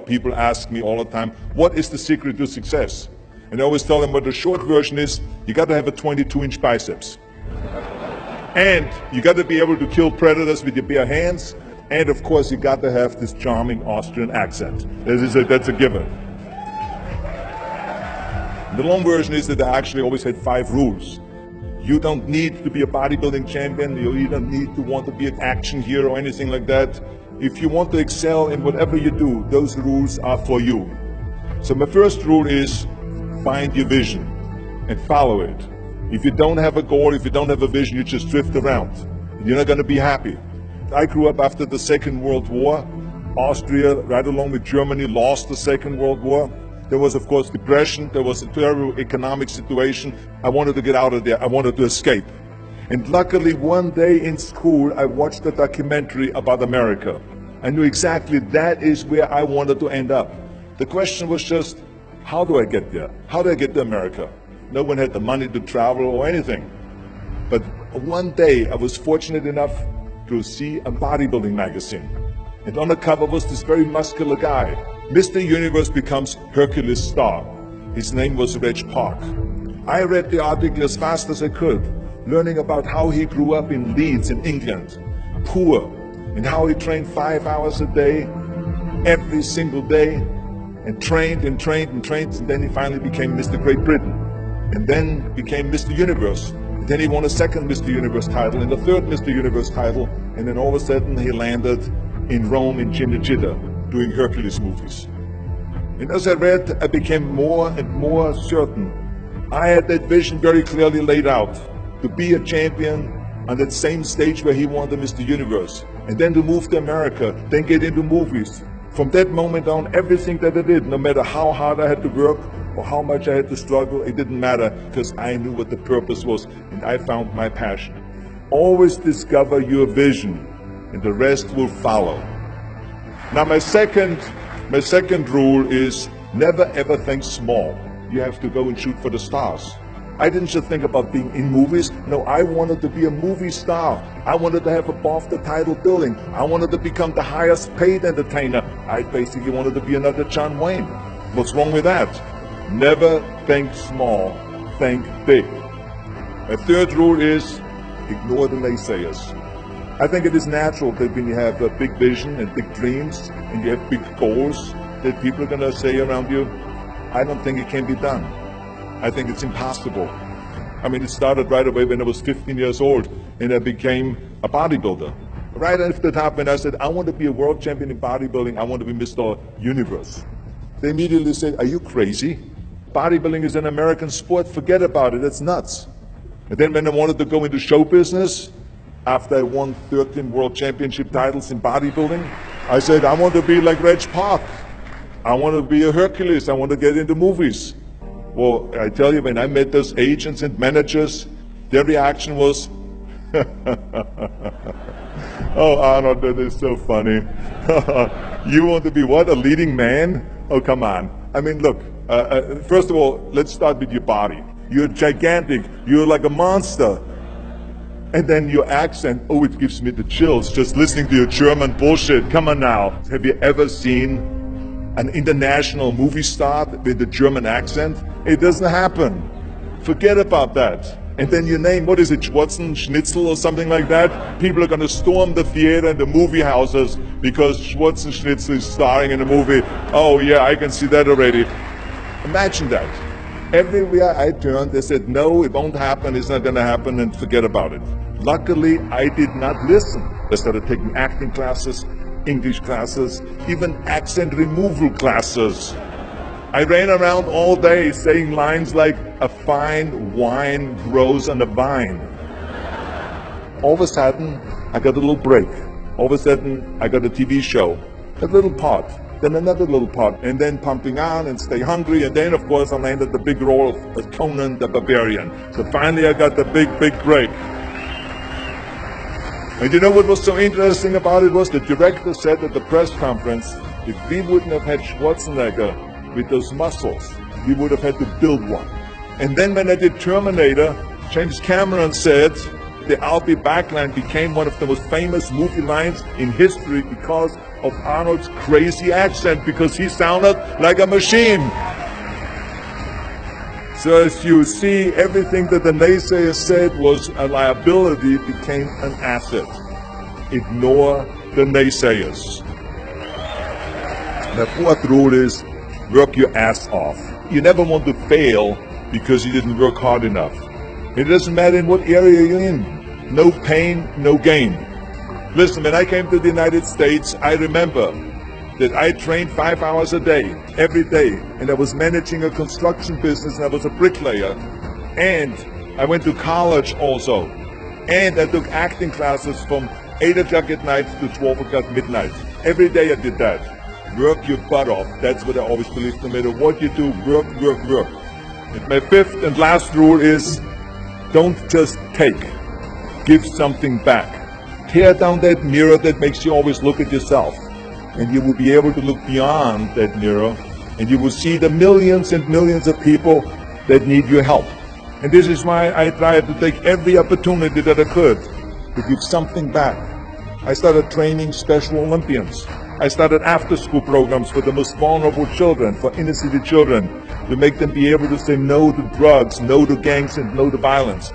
People ask me all the time, what is the secret to success? And I always tell them what the short version is, you got to have a 22-inch biceps. And you got to be able to kill predators with your bare hands. And of course, you got to have this charming Austrian accent. That's a given. The long version is that I actually always had 5 rules. You don't need to be a bodybuilding champion. You don't need to want to be an action hero or anything like that. If you want to excel in whatever you do, those rules are for you. So my first rule is find your vision and follow it. If you don't have a goal, if you don't have a vision, you just drift around. You're not going to be happy. I grew up after the Second World War. Austria, right along with Germany, lost the Second World War. There was, of course, depression. There was a terrible economic situation. I wanted to get out of there. I wanted to escape. And luckily, one day in school, I watched a documentary about America. I knew exactly that is where I wanted to end up. The question was just, how do I get there? How do I get to America? No one had the money to travel or anything. But one day, I was fortunate enough to see a bodybuilding magazine. And on the cover was this very muscular guy. Mr. Universe becomes Hercules star. His name was Reg Park. I read the article as fast as I could, learning about how he grew up in Leeds in England, poor, and how he trained 5 hours a day, every single day, and trained and trained and trained, and then he finally became Mr. Great Britain, and then became Mr. Universe. And then he won a second Mr. Universe title and a third Mr. Universe title, and then all of a sudden he landed in Rome in Cinecittà, doing Hercules movies. And as I read, I became more and more certain. I had that vision very clearly laid out, to be a champion on that same stage where he won the Mr. Universe, and then to move to America, then get into movies. From that moment on, everything that I did, no matter how hard I had to work or how much I had to struggle, it didn't matter, because I knew what the purpose was, and I found my passion. Always discover your vision, and the rest will follow. Now my second rule is never ever think small. You have to go and shoot for the stars. I didn't just think about being in movies. No, I wanted to be a movie star. I wanted to have above the title billing. I wanted to become the highest paid entertainer. I basically wanted to be another John Wayne. What's wrong with that? Never think small, think big. My third rule is ignore the naysayers. I think it is natural that when you have a big vision and big dreams and you have big goals, that people are going to say around you, I don't think it can be done. I think it's impossible. I mean, it started right away when I was 15 years old and I became a bodybuilder. Right after that, when I said, I want to be a world champion in bodybuilding, I want to be Mr. Universe. They immediately said, are you crazy? Bodybuilding is an American sport, forget about it, it's nuts. And then when I wanted to go into show business, after I won 13 world championship titles in bodybuilding, I said, I want to be like Reg Park. I want to be a Hercules. I want to get into movies. Well, I tell you, when I met those agents and managers, their reaction was, oh, Arnold, that is so funny. You want to be what, a leading man? Oh, come on. I mean, look, first of all, let's start with your body. You're gigantic. You're like a monster. And then your accent, oh, it gives me the chills just listening to your German bullshit. Come on now. Have you ever seen an international movie star with a German accent? It doesn't happen. Forget about that. And then your name, what is it, Schwarzen, Schnitzel or something like that? People are going to storm the theater and the movie houses because Schwarzen Schnitzel is starring in a movie. Oh yeah, I can see that already. Imagine that. Everywhere I turned, they said, no, it won't happen, it's not going to happen, and forget about it. Luckily, I did not listen. I started taking acting classes, English classes, even accent removal classes. I ran around all day saying lines like, a fine wine grows on a vine. All of a sudden, I got a little break. All of a sudden, I got a TV show, a little part. Then another little part, and then Pumping On and Stay Hungry, and then of course I landed the big role of Conan the Barbarian. So finally I got the big break. And you know what was so interesting about it was the director said at the press conference, if we wouldn't have had Schwarzenegger with those muscles, we would have had to build one. And then when I did Terminator, James Cameron said, the I'll be back line became one of the most famous movie lines in history because of Arnold's crazy accent, because he sounded like a machine. So as you see, everything that the naysayers said was a liability became an asset. Ignore the naysayers. The fourth rule is work your ass off. You never want to fail because you didn't work hard enough. It doesn't matter in what area you're in. No pain, no gain. Listen, when I came to the United States, I remember that I trained 5 hours a day, every day, and I was managing a construction business, and I was a bricklayer, and I went to college also, and I took acting classes from 8 o'clock at night to 12 o'clock midnight. Every day I did that. Work your butt off. That's what I always believe. No matter what you do, work, work, work. And my fifth and last rule is, don't just take. Give something back. Tear down that mirror that makes you always look at yourself. And you will be able to look beyond that mirror, and you will see the millions and millions of people that need your help. And this is why I tried to take every opportunity that I could to give something back. I started training Special Olympians. I started after-school programs for the most vulnerable children, for inner city children, to make them be able to say no to drugs, no to gangs, and no to violence.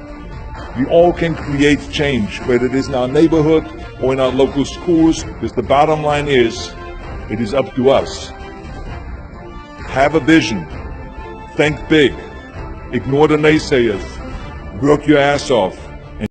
We all can create change, whether it is in our neighborhood or in our local schools, because the bottom line is, it is up to us. Have a vision. Think big. Ignore the naysayers. Work your ass off.